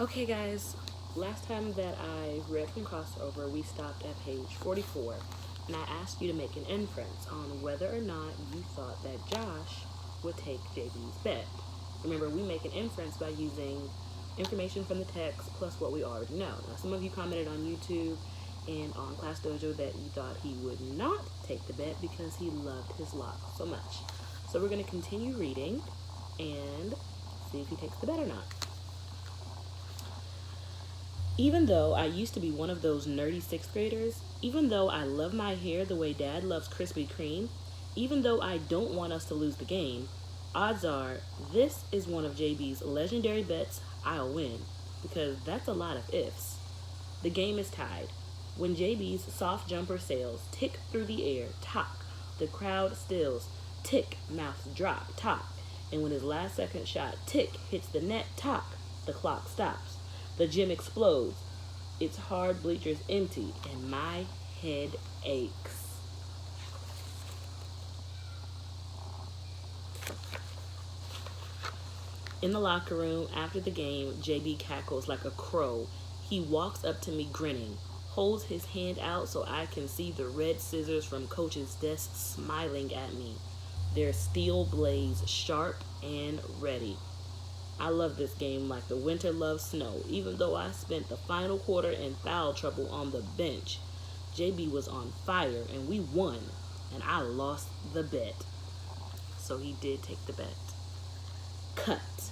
Okay, guys, last time that I read from crossover, we stopped at page 44, and I asked you to make an inference on whether or not you thought that Josh would take JB's bet. Remember, we make an inference by using information from the text plus what we already know. Now, some of you commented on YouTube and on Class Dojo that you thought he would not take the bet because he loved his lock so much. So we're going to continue reading and see if he takes the bet or not. Even though I used to be one of those nerdy sixth graders, even though I love my hair the way Dad loves Krispy Kreme, even though I don't want us to lose the game, odds are this is one of JB's legendary bets I'll win, because that's a lot of ifs. The game is tied. When JB's soft jumper sails tick through the air, tock, the crowd stills, tick, mouths drop, tock, and when his last second shot, tick, hits the net, tock, the clock stops. The gym explodes. Its hard bleachers empty, and my head aches. In the locker room, after the game, JB cackles like a crow. He walks up to me grinning, holds his hand out so I can see the red scissors from Coach's desk smiling at me, their steel blades sharp and ready. I love this game like the winter loves snow, even though I spent the final quarter in foul trouble on the bench. JB was on fire and we won, and I lost the bet. So he did take the bet. Cut.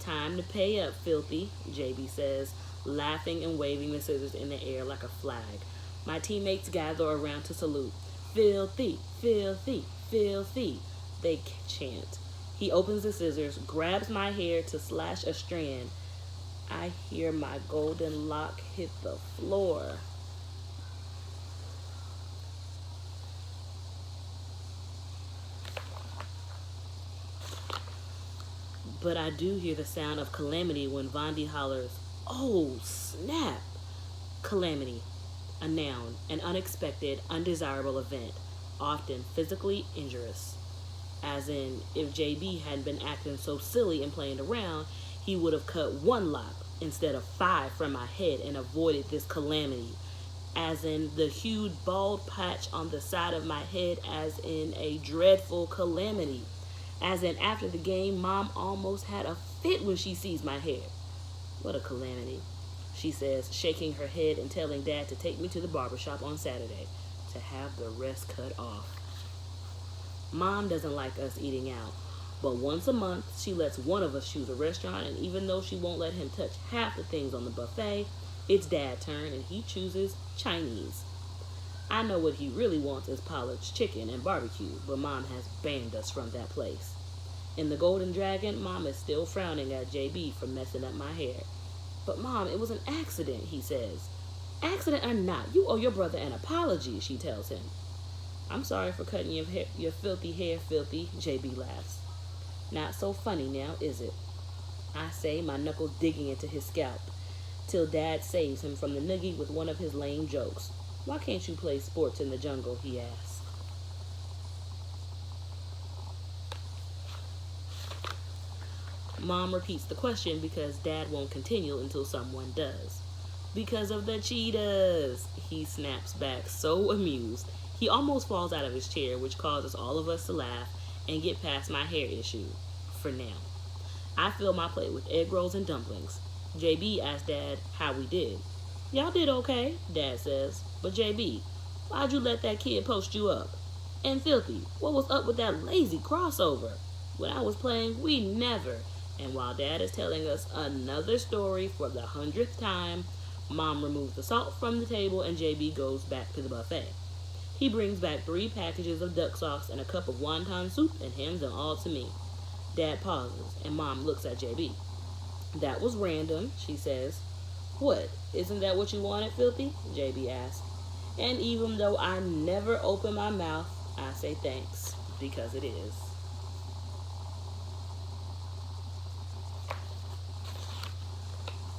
Time to pay up, filthy, JB says, laughing and waving the scissors in the air like a flag. My teammates gather around to salute. Filthy, filthy, filthy, they chant. He opens the scissors, grabs my hair to slash a strand. I hear my golden lock hit the floor. But I do hear the sound of calamity when Vondi hollers, "Oh, snap!" Calamity, a noun, an unexpected, undesirable event, often physically injurious. As in, if JB hadn't been acting so silly and playing around, he would have cut one lock instead of 5 from my head and avoided this calamity. As in, the huge bald patch on the side of my head, as in a dreadful calamity. As in, after the game, Mom almost had a fit when she sees my hair. What a calamity, she says, shaking her head and telling Dad to take me to the barbershop on Saturday to have the rest cut off. Mom doesn't like us eating out, but once a month she lets one of us choose a restaurant, and even though she won't let him touch half the things on the buffet, it's Dad's turn and he chooses Chinese. I know what he really wants is Pollard's chicken and barbecue, but Mom has banned us from that place. In the Golden Dragon, Mom is still frowning at JB for messing up my hair. But Mom, it was an accident, he says. Accident or not, you owe your brother an apology, she tells him. I'm sorry for cutting your filthy hair, filthy, JB laughs. Not so funny now, is it? I say, my knuckles digging into his scalp, till Dad saves him from the noogie with one of his lame jokes. Why can't you play sports in the jungle, he asks. Mom repeats the question because Dad won't continue until someone does. Because of the cheetahs, he snaps back, so amused. He almost falls out of his chair, which causes all of us to laugh and get past my hair issue, for now. I fill my plate with egg rolls and dumplings. JB asks Dad how we did. Y'all did okay, Dad says. But JB, why'd you let that kid post you up? And Filthy, what was up with that lazy crossover? When I was playing, we never. And while Dad is telling us another story for the 100th time, Mom removes the salt from the table and JB goes back to the buffet. He brings back 3 packages of duck sauce and a cup of wonton soup and hands them all to me. Dad pauses and Mom looks at JB. That was random, she says. What, isn't that what you wanted, Filthy? JB asks. And even though I never open my mouth, I say thanks, because it is.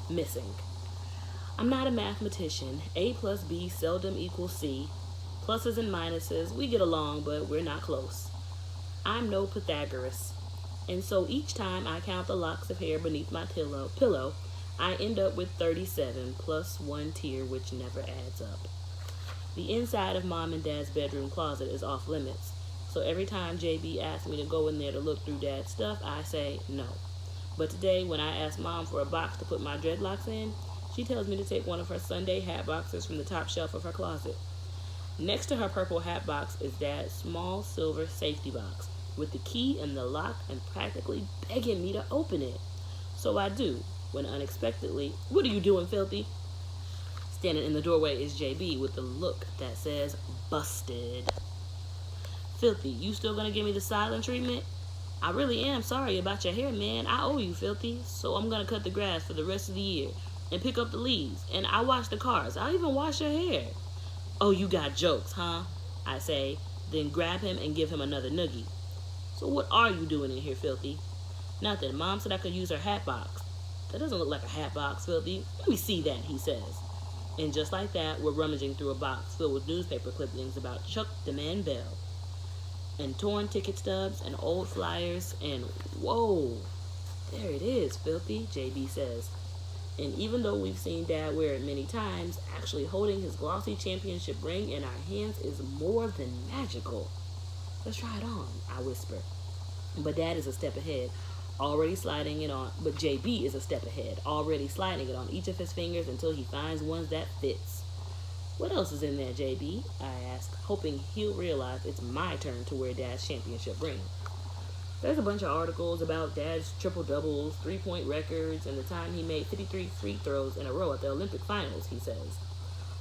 Missing. I'm not a mathematician. A plus B seldom equals C. Pluses and minuses, we get along, but we're not close. I'm no Pythagoras. And so each time I count the locks of hair beneath my pillow, I end up with 37 plus one tear, which never adds up. The inside of mom and dad's bedroom closet is off limits, so every time JB asks me to go in there to look through dad's stuff, I say no. But today, when I ask mom for a box to put my dreadlocks in, she tells me to take one of her Sunday hat boxes from the top shelf of her closet. Next to her purple hat box is dad's small silver safety box with the key in the lock and practically begging me to open it. So I do, when unexpectedly, "What are you doing, filthy?" Standing in the doorway is JB with the look that says, "Busted." "Filthy, you still gonna give me the silent treatment?" "I really am sorry about your hair, man. I owe you, Filthy. So I'm gonna cut the grass for the rest of the year and pick up the leaves. And I wash the cars. I'll even wash your hair." "Oh, you got jokes, huh?" I say, then grab him and give him another noogie. "So what are you doing in here, Filthy?" "Nothing. Mom said I could use her hat box." "That doesn't look like a hat box, Filthy. Let me see that," he says. And just like that, we're rummaging through a box filled with newspaper clippings about Chuck the Man Bell, and torn ticket stubs, and old flyers, and whoa, there it is, Filthy, JB says. And even though we've seen Dad wear it many times, actually holding his glossy championship ring in our hands is more than magical. "Let's try it on," I whisper. But Dad is a step ahead, already sliding it on, but JB is a step ahead, already sliding it on each of his fingers until he finds one that fits. "What else is in there, JB?" I ask, hoping he'll realize it's my turn to wear Dad's championship ring. "There's a bunch of articles about Dad's triple-doubles, three-point records, and the time he made 53 free throws in a row at the Olympic finals," he says,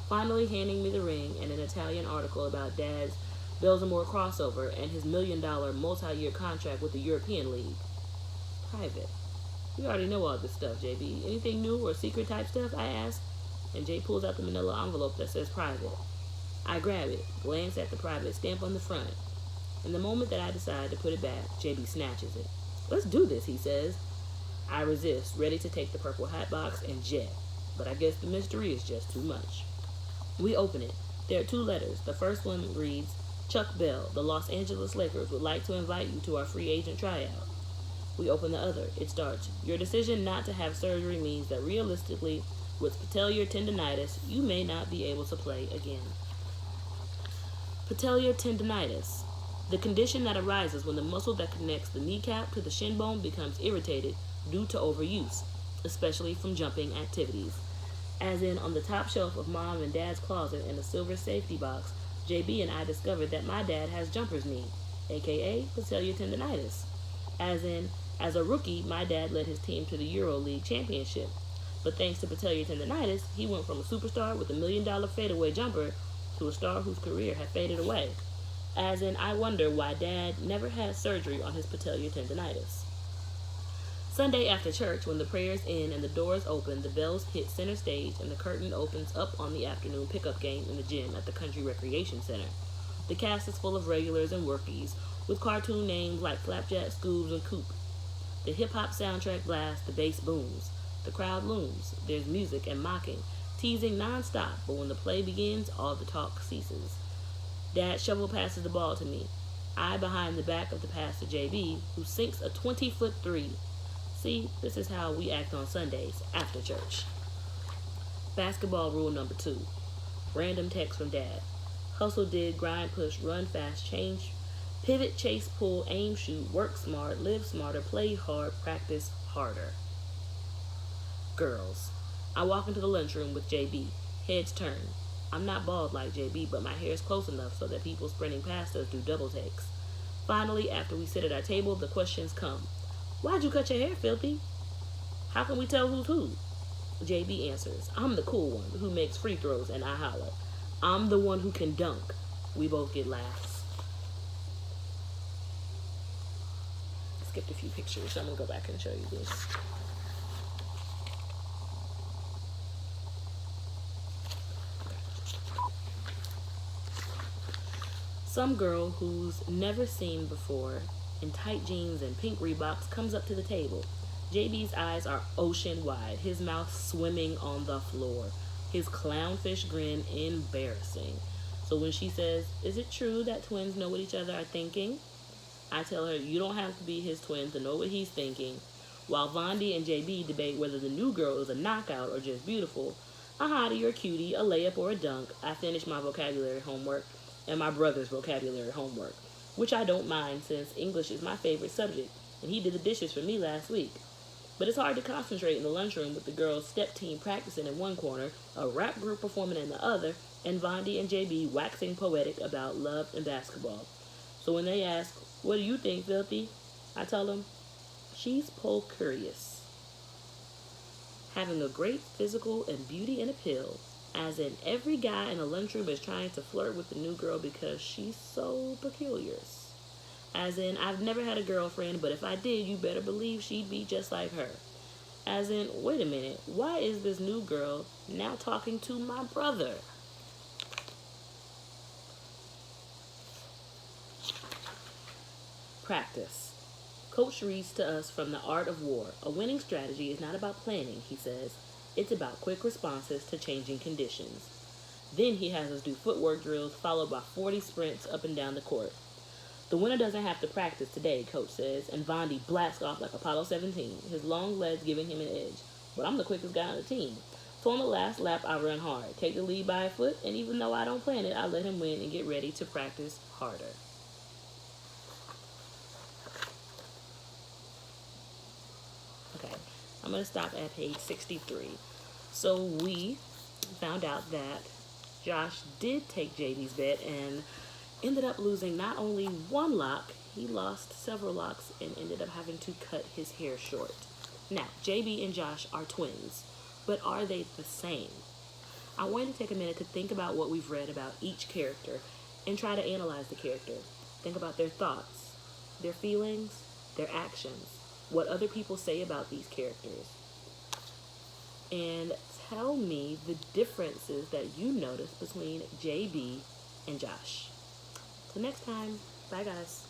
finally handing me the ring and an Italian article about Dad's Belzamore crossover and his $1 million multi-year contract with the European League. "Private. You already know all this stuff, JB. Anything new or secret type stuff?" I ask, and Jay pulls out the manila envelope that says private. I grab it, glance at the private stamp on the front. In the moment that I decide to put it back, JB snatches it. "Let's do this," he says. I resist, ready to take the purple hat box and jet, but I guess the mystery is just too much. We open it. There are 2 letters. The first one reads, "Chuck Bell, the Los Angeles Lakers would like to invite you to our free agent tryout." We open the other. It starts, "Your decision not to have surgery means that realistically, with patellar tendonitis, you may not be able to play again." Patellar tendonitis, the condition that arises when the muscle that connects the kneecap to the shin bone becomes irritated due to overuse, especially from jumping activities. As in, on the top shelf of Mom and Dad's closet in a silver safety box, JB and I discovered that my dad has jumper's knee, aka patellar tendonitis. As in, as a rookie, my dad led his team to the Euro League championship. But thanks to patellar tendonitis, he went from a superstar with a $1 million fadeaway jumper to a star whose career had faded away. As in, I wonder why Dad never had surgery on his patellar tendonitis. Sunday after church, when the prayers end and the doors open, the bells hit center stage and the curtain opens up on the afternoon pickup game in the gym at the Country Recreation Center. The cast is full of regulars and workies, with cartoon names like Flapjack, Scoobs, and Coop. The hip-hop soundtrack blasts, the bass booms. The crowd looms. There's music and mocking, teasing non-stop, but when the play begins, all the talk ceases. Dad shovel passes the ball to me. I behind the back of the pass to JB, who sinks a 20-foot three. See, this is how we act on Sundays, after church. Basketball rule number 2. Random text from Dad. Hustle, dig, grind, push, run fast, change, pivot, chase, pull, aim, shoot, work smart, live smarter, play hard, practice harder. Girls. I walk into the lunchroom with JB. Heads turn. I'm not bald like JB, but my hair is close enough so that people sprinting past us do double takes. Finally, after we sit at our table, the questions come. "Why'd you cut your hair, Filthy?" "How can we tell who's who?" JB answers, "I'm the cool one who makes free throws," and I holler, "I'm the one who can dunk." We both get laughs. I skipped a few pictures, so I'm going to go back and show you this. Some girl who's never seen before in tight jeans and pink Reeboks comes up to the table. JB's eyes are ocean wide, his mouth swimming on the floor, his clownfish grin embarrassing. So when she says, "Is it true that twins know what each other are thinking?" I tell her, you don't have to be his twin to know what he's thinking. While Vondi and JB debate whether the new girl is a knockout or just beautiful, a hottie or cutie, a layup or a dunk, I finished my vocabulary homework and my brother's vocabulary homework, which I don't mind since English is my favorite subject, and he did the dishes for me last week. But it's hard to concentrate in the lunchroom with the girls' step team practicing in one corner, a rap group performing in the other, and Vondi and JB waxing poetic about love and basketball. So when they ask, "What do you think, Filthy?" I tell them, "She's curious, having a great physical and beauty and appeal, as in every guy in the lunchroom is trying to flirt with the new girl because she's so peculiar. As in, I've never had a girlfriend, but if I did, you better believe she'd be just like her. As in, wait a minute, why is this new girl now talking to my brother?" Practice. Coach reads to us from The Art of War. A winning strategy is not about planning, he says. It's about quick responses to changing conditions. Then he has us do footwork drills followed by 40 sprints up and down the court. The winner doesn't have to practice today, Coach says, and Vondi blasts off like Apollo 17, his long legs giving him an edge. But I'm the quickest guy on the team. So on the last lap, I run hard, take the lead by a foot, and even though I don't plan it, I let him win and get ready to practice harder. Okay, I'm going to stop at page 63. So we found out that Josh did take JB's bet and ended up losing not only one lock, he lost several locks and ended up having to cut his hair short. Now, JB and Josh are twins, but are they the same? I wanted to take a minute to think about what we've read about each character and try to analyze the character. Think about their thoughts, their feelings, their actions, what other people say about these characters. And tell me the differences that you notice between JB and Josh. Till next time, bye guys.